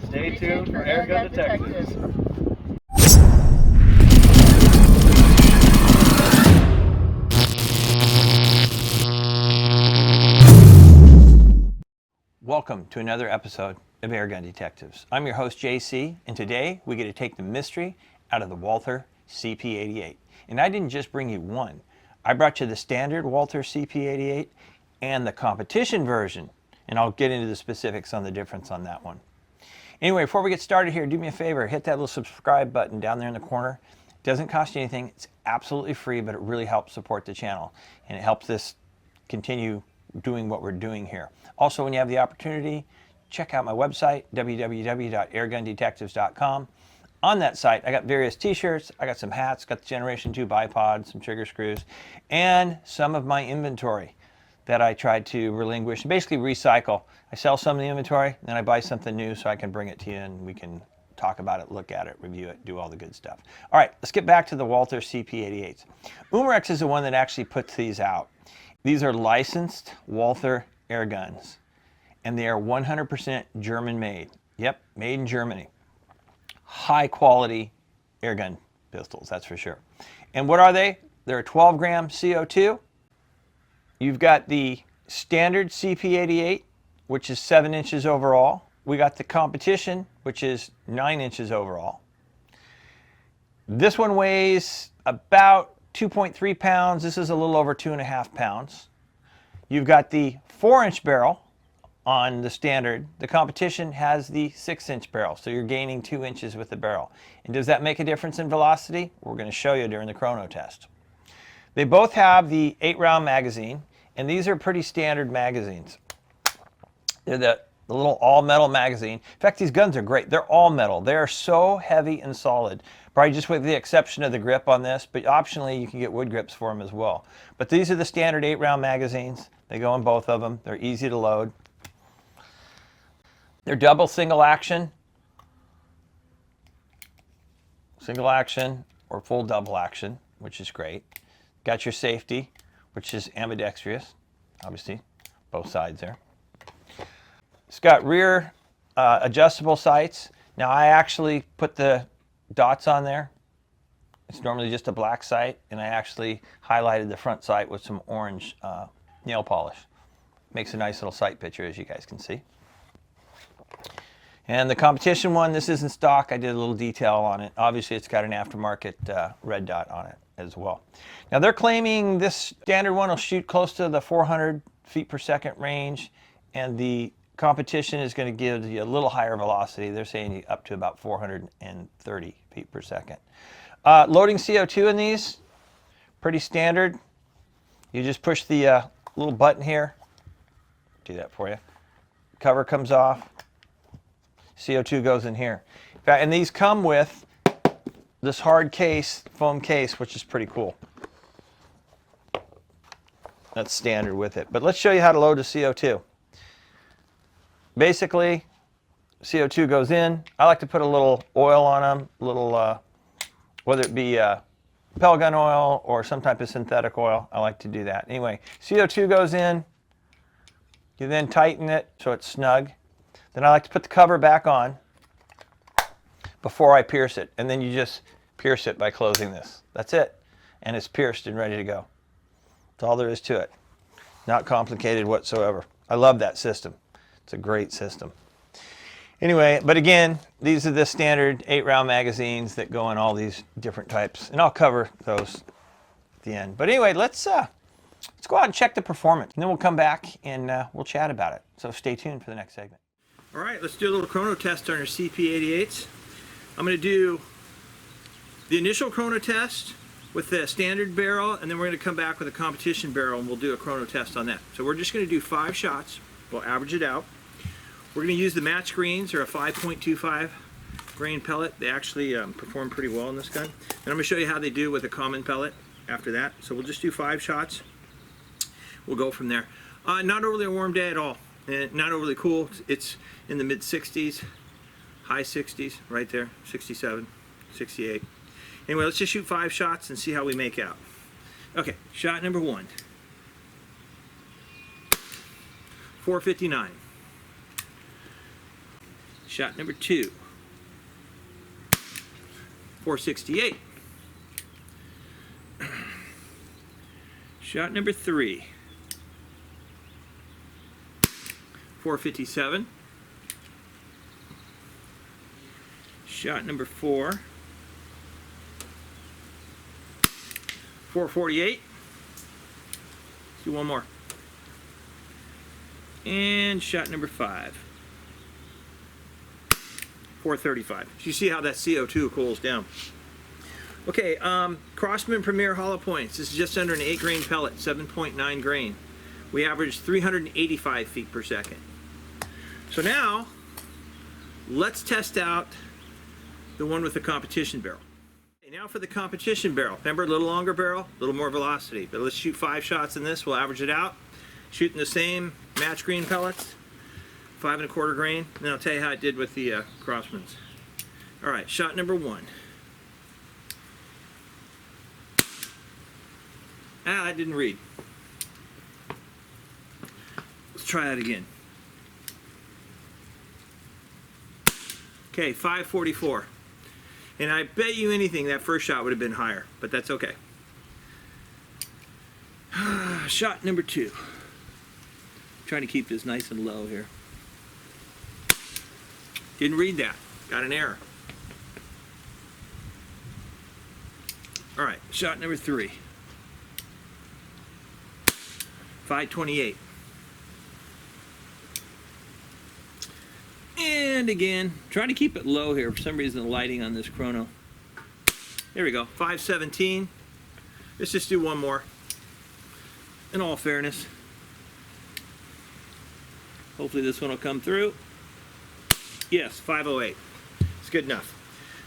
Stay tuned for Airgun Detectives. Welcome to another episode of Airgun Detectives. I'm your host JC, and today we get to take the mystery out of the Walther CP88. And I didn't just bring you one. I brought you the standard Walther CP88 and the competition version, and I'll get into the specifics on the difference on that one. Anyway, before we get started here, do me a favor, hit that little subscribe button down there in the corner. It doesn't cost you anything. It's absolutely free, but it really helps support the channel, and it helps us continue doing what we're doing here. Also, when you have the opportunity, check out my website, www.airgundetectives.com. On that site, I got various t-shirts, I got some hats, got the Generation 2 bipod, some trigger screws, and some of my inventory that I tried to relinquish, basically recycle. I sell some of the inventory, then I buy something new so I can bring it to you and we can talk about it, look at it, review it, do all the good stuff. All right, let's get back to the Walther CP88s. Umarex is the one that actually puts these out. These are licensed Walther air guns, and they are 100% German made. Yep, made in Germany. High quality air gun pistols, that's for sure. And what are they? They're a 12 gram CO2. You've got the standard CP88, which is 7 inches overall. We got the competition, which is 9 inches overall. This one weighs about 2.3 pounds. This is a little over 2.5 pounds. You've got the 4-inch barrel on the standard. The competition has the 6-inch barrel, so you're gaining 2 inches with the barrel. And does that make a difference in velocity? We're going to show you during the chrono test. They both have the 8-round magazine, and these are pretty standard magazines. They're the little all-metal magazine. In fact, these guns are great. They're all metal. They are so heavy and solid. Probably just with the exception of the grip on this, but optionally you can get wood grips for them as well. But these are the standard 8-round magazines. They go in both of them. They're easy to load. They're double single action or full double action, which is great. Got your safety, which is ambidextrous, obviously, both sides there. It's got rear adjustable sights. Now I actually put the dots on there. It's normally just a black sight, and I actually highlighted the front sight with some orange nail polish. Makes a nice little sight picture, as you guys can see. And the competition one, this isn't stock. I did a little detail on it. Obviously, it's got an aftermarket red dot on it as well. Now, they're claiming this standard one will shoot close to the 400 feet per second range, and the competition is going to give you a little higher velocity. They're saying up to about 430 feet per second. Loading CO2 in these, pretty standard. You just push the little button here. Do that for you. Cover comes off. CO2 goes in here. In fact, and these come with this hard case, foam case, which is pretty cool. That's standard with it. But let's show you how to load the CO2. Basically, CO2 goes in. I like to put a little oil on them, whether it be pellet gun oil or some type of synthetic oil. I like to do that. Anyway, CO2 goes in. You then tighten it so it's snug. Then I like to put the cover back on before I pierce it. And then you just pierce it by closing this. That's it. And it's pierced and ready to go. That's all there is to it. Not complicated whatsoever. I love that system. It's a great system. Anyway, but again, these are the standard 8-round magazines that go in all these different types. And I'll cover those at the end. But anyway, let's go out and check the performance. And then we'll come back and we'll chat about it. So stay tuned for the next segment. All right, let's do a little chrono test on our CP88s. I'm going to do the initial chrono test with the standard barrel, and then we're going to come back with a competition barrel and we'll do a chrono test on that. So we're just going to do 5 shots. We'll average it out. We're going to use the match greens, or a 5.25 grain pellet. They actually perform pretty well in this gun. And I'm going to show you how they do with a common pellet after that. So we'll just do 5 shots. We'll go from there. Not overly a warm day at all. Not overly cool. It's in the mid 60s, high 60s, right there, 67, 68. Anyway, let's just shoot 5 shots and see how we make out. Okay, shot number 1. 459. Shot number 2. 468. Shot number 3. 457. Shot number 4. 448. Let's do one more. And shot number 5. 435. So you see how that CO2 cools down. Okay, Crosman Premier Hollow Points. This is just under an 8 grain pellet, 7.9 grain. We average 385 feet per second. So now, let's test out the one with the competition barrel. Okay, now for the competition barrel. Remember, a little longer barrel, a little more velocity. But let's shoot 5 shots in this, we'll average it out. Shooting the same match green pellets, 5 1/4 grain. And then I'll tell you how it did with the Crossmans. All right, shot number 1. Ah, that didn't read. Let's try that again. Okay, 544. And I bet you anything that first shot would have been higher, but that's okay. Shot number 2. Trying to keep this nice and low here. Didn't read that. Got an error. All right, shot number 3. 528. And again, trying to keep it low here. For some reason, the lighting on this chrono. There we go, 517. Let's just do one more. In all fairness. Hopefully this one will come through. Yes, 508. It's good enough.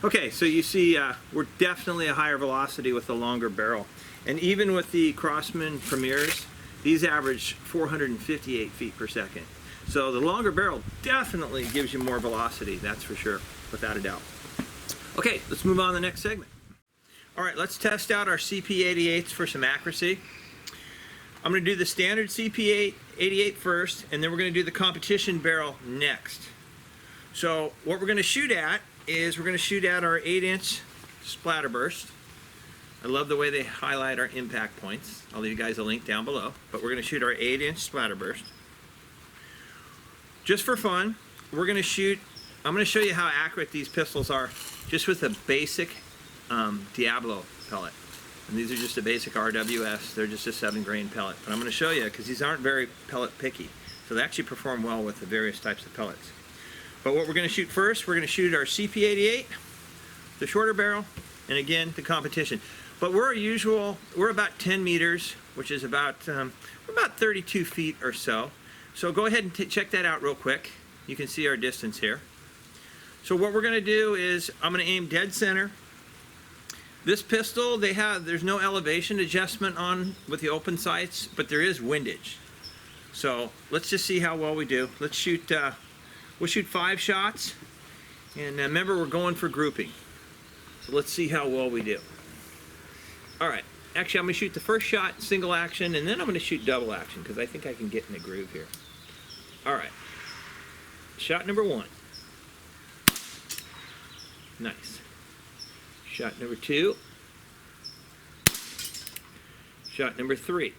Okay, so you see we're definitely a higher velocity with the longer barrel. And even with the Crosman Premiers, these average 458 feet per second. So the longer barrel definitely gives you more velocity, that's for sure, without a doubt. Okay, let's move on to the next segment. All right, let's test out our CP88s for some accuracy. I'm going to do the standard CP88 first, and then we're going to do the competition barrel next. So what we're going to shoot at is we're going to shoot at our 8-inch splatterburst. I love the way they highlight our impact points. I'll leave you guys a link down below. But we're going to shoot our 8-inch splatterburst. Just for fun, we're going to shoot, I'm going to show you how accurate these pistols are just with a basic Diablo pellet. And these are just a basic RWS. They're just a 7 grain pellet. But I'm going to show you because these aren't very pellet picky. So they actually perform well with the various types of pellets. But what we're going to shoot first, we're going to shoot our CP88, the shorter barrel, and again, the competition. But we're about 10 meters, which is about, we're about 32 feet or so. So go ahead and check that out real quick. You can see our distance here. So what we're going to do is I'm going to aim dead center. This pistol, there's no elevation adjustment on with the open sights, but there is windage. So let's just see how well we do. Let's shoot, we'll shoot 5 shots. And remember, we're going for grouping. So let's see how well we do. All right, actually I'm going to shoot the first shot single action, and then I'm going to shoot double action because I think I can get in the groove here. All right, shot number 1. Nice. Shot number 2. Shot number 3.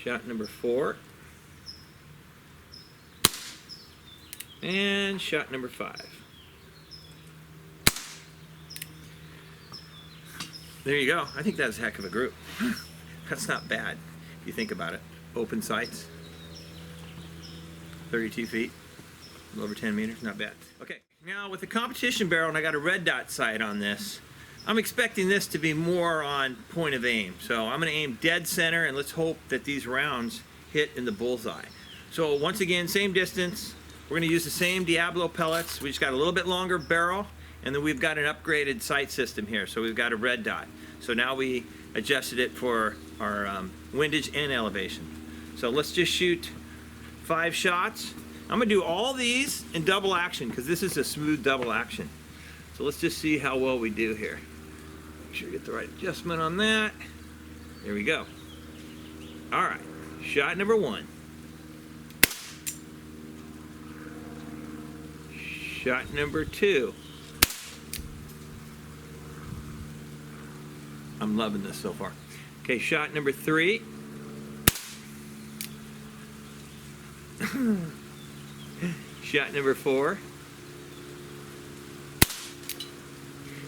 Shot number 4. And shot number 5. There you go. I think that's a heck of a group. That's not bad if you think about it. Open sights, 32 feet, a little over 10 meters, not bad. Okay, now with the competition barrel, and I got a red dot sight on this, I'm expecting this to be more on point of aim. So I'm going to aim dead center, and let's hope that these rounds hit in the bullseye. So once again, same distance. We're going to use the same Diablo pellets. We just got a little bit longer barrel. And then we've got an upgraded sight system here, so we've got a red dot. So now we adjusted it for our windage and elevation. So let's just shoot 5 shots. I'm going to do all these in double action because this is a smooth double action. So let's just see how well we do here. Make sure we get the right adjustment on that. There we go. All right, shot number 1. Shot number 2. I'm loving this so far. Okay, shot number 3. Shot number 4.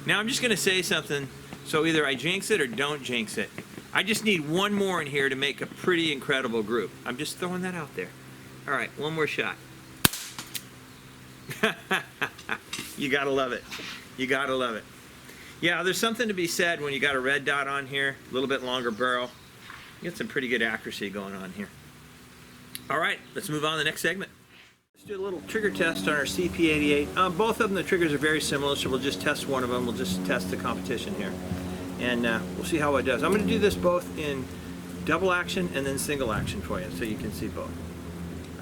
Now I'm just going to say something, so either I jinx it or don't jinx it. I just need one more in here to make a pretty incredible group. I'm just throwing that out there. All right, one more shot. You gotta love it. You gotta love it. Yeah, there's something to be said when you got a red dot on here, a little bit longer barrel. You get some pretty good accuracy going on here. All right, let's move on to the next segment. Let's do a little trigger test on our CP88. Both of them, the triggers are very similar, so we'll just test one of them. We'll just test the competition here. And we'll see how it does. I'm going to do this both in double action and then single action for you, so you can see both.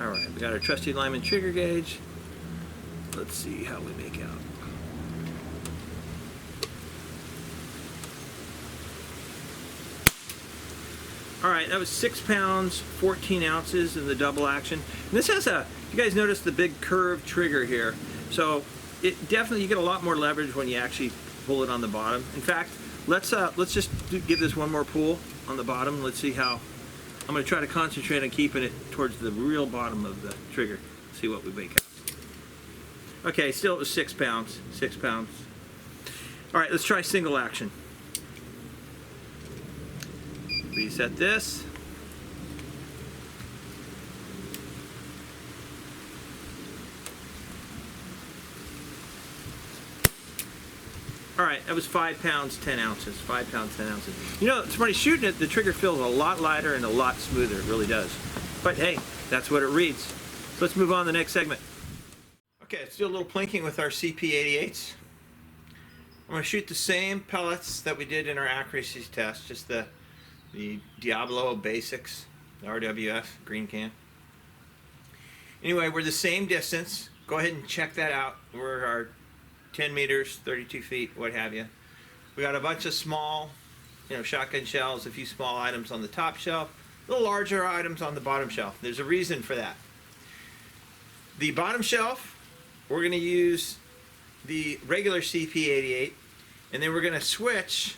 All right, we got our trusty Lyman trigger gauge. Let's see how we make out. All right, that was 6 pounds, 14 ounces in the double action. And this has a, you guys notice the big curved trigger here. So it definitely, you get a lot more leverage when you actually pull it on the bottom. In fact, let's just give this one more pull on the bottom. Let's see how, I'm gonna try to concentrate on keeping it towards the real bottom of the trigger. See what we make out. Okay, still it was 6 pounds, 6 pounds. All right, let's try single action. Reset this. All right, that was 5 pounds, 10 ounces. 5 pounds, 10 ounces. You know, it's funny, shooting it, the trigger feels a lot lighter and a lot smoother. It really does. But hey, that's what it reads. So let's move on to the next segment. Okay, let's do a little plinking with our CP88s. I'm going to shoot the same pellets that we did in our accuracy test, just the Diablo Basics, the RWF green can. Anyway, we're the same distance. Go ahead and check that out. We're our 10 meters, 32 feet, what have you. We got a bunch of small, shotgun shells, a few small items on the top shelf, a little larger items on the bottom shelf. There's a reason for that. The bottom shelf, we're going to use the regular CP88, and then we're going to switch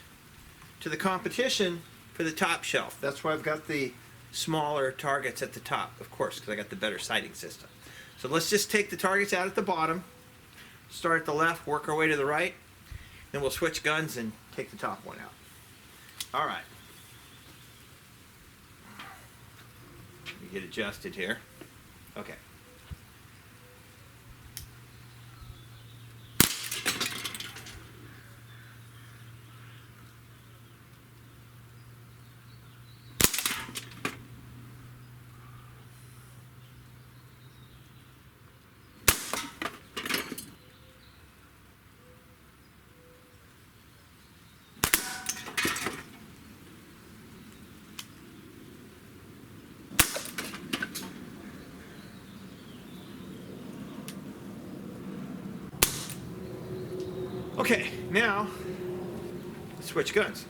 to the competition for the top shelf. That's why I've got the smaller targets at the top, of course, because I got the better sighting system. So let's just take the targets out at the bottom, start at the left, work our way to the right, then we'll switch guns and take the top one out. All right. Let me get adjusted here. Okay. Okay, now let's switch guns.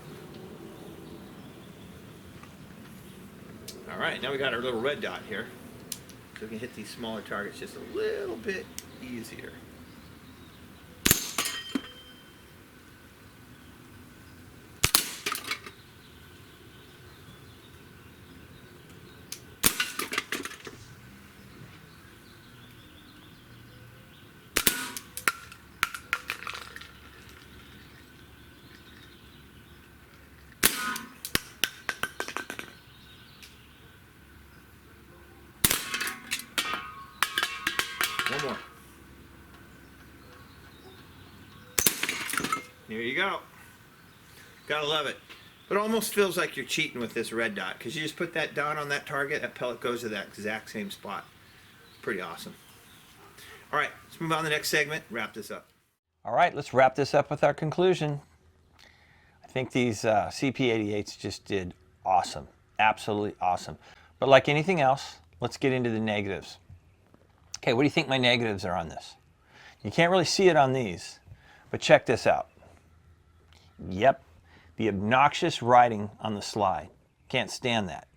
All right, now we got our little red dot here, so we can hit these smaller targets just a little bit easier. One more. There you go. Gotta love it. It almost feels like you're cheating with this red dot, because you just put that dot on that target, that pellet goes to that exact same spot. Pretty awesome. All right, let's move on to the next segment, wrap this up. All right, let's wrap this up with our conclusion. I think these CP88s just did awesome. Absolutely awesome. But like anything else, let's get into the negatives. Okay, what do you think my negatives are on this? You can't really see it on these, but check this out. Yep, the obnoxious writing on the slide. Can't stand that.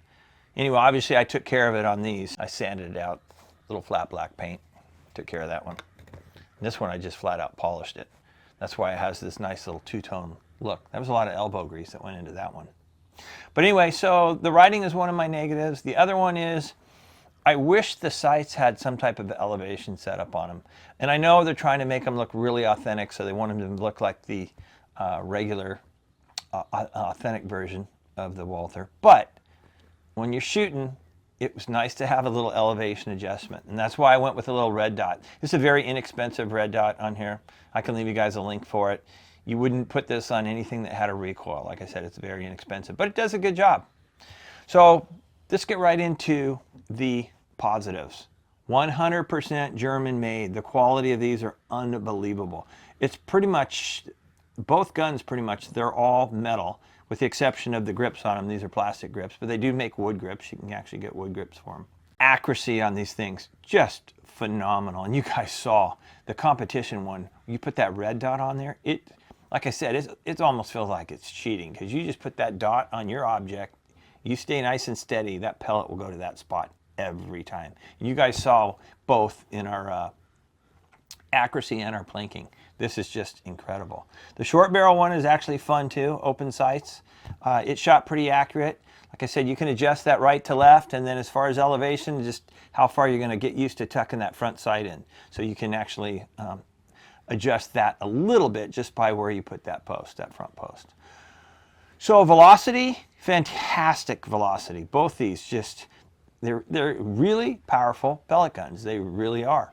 Anyway, obviously I took care of it on these. I sanded it out, little flat black paint. Took care of that one. This one I just flat out polished it. That's why it has this nice little two-tone look. There was a lot of elbow grease that went into that one. But anyway, so the writing is one of my negatives. The other one is I wish the sights had some type of elevation set up on them. And I know they're trying to make them look really authentic, so they want them to look like the regular authentic version of the Walther. But when you're shooting, it was nice to have a little elevation adjustment. And that's why I went with a little red dot. This is a very inexpensive red dot on here. I can leave you guys a link for it. You wouldn't put this on anything that had a recoil. Like I said, it's very inexpensive, but it does a good job. So let's get right into the positives. 100% German made. The quality of these are unbelievable. It's pretty much, both guns pretty much, they're all metal with the exception of the grips on them. These are plastic grips, but they do make wood grips. You can actually get wood grips for them. Accuracy on these things, just phenomenal. And you guys saw the competition one. You put that red dot on there, like I said, it almost feels like it's cheating because you just put that dot on your object, you stay nice and steady, that pellet will go to that spot every time. And you guys saw both in our accuracy and our plinking. This is just incredible. The short barrel one is actually fun too, open sights. It shot pretty accurate. Like I said, you can adjust that right to left, and then as far as elevation, just how far you're going to get used to tucking that front sight in. So you can actually adjust that a little bit just by where you put that post, that front post. So velocity, fantastic velocity. Both these just, they're really powerful pellet guns. They really are.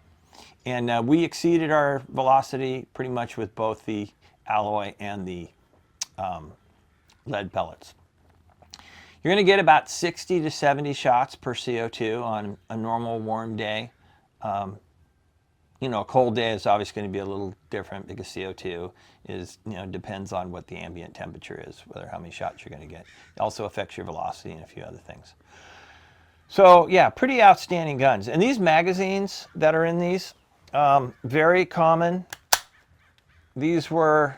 And we exceeded our velocity pretty much with both the alloy and the lead pellets. You're going to get about 60 to 70 shots per CO2 on a normal warm day. You know, a cold day is obviously going to be a little different because CO2 is, you know, depends on what the ambient temperature is, whether how many shots you're going to get. It also affects your velocity and a few other things. So yeah, pretty outstanding guns. And these magazines that are in these, very common. These were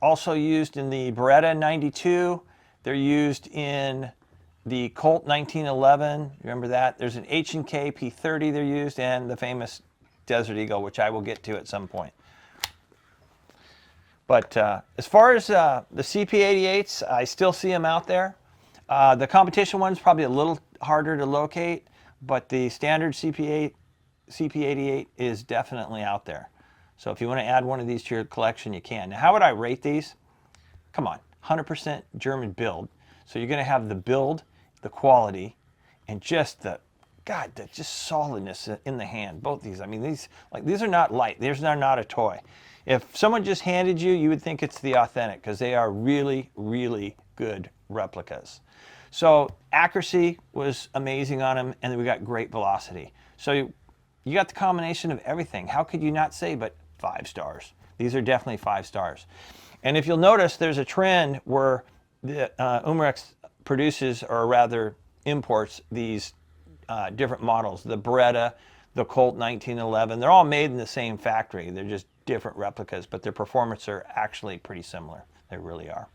also used in the Beretta 92. They're used in the Colt 1911. Remember that? There's an H&K P30 they're used, and the famous Desert Eagle, which I will get to at some point. But as far as the CP88s, I still see them out there. The competition one's probably a little harder to locate, but the standard CP88 is definitely out there. So if you want to add one of these to your collection, you can. Now, how would I rate these? Come on, 100% German build. So you're going to have the build, the quality, and just the just solidness in the hand. Both these, I mean, these are not light. These are not a toy. If someone just handed you would think it's the authentic because they are really, really good replicas. So accuracy was amazing on them, and then we got great velocity. So you got the combination of everything. How could you not say but 5 stars? These are definitely 5 stars. And if you'll notice, there's a trend where the Umarex produces, or rather imports, these different models. The Beretta, the Colt 1911, they're all made in the same factory. They're just different replicas, but their performance are actually pretty similar. They really are.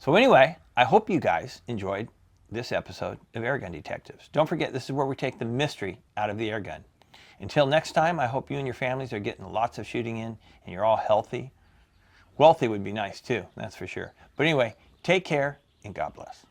So anyway, I hope you guys enjoyed this episode of Airgun Detectives. Don't forget, this is where we take the mystery out of the airgun. Until next time, I hope you and your families are getting lots of shooting in and you're all healthy. Wealthy would be nice too, that's for sure. But anyway, take care and God bless.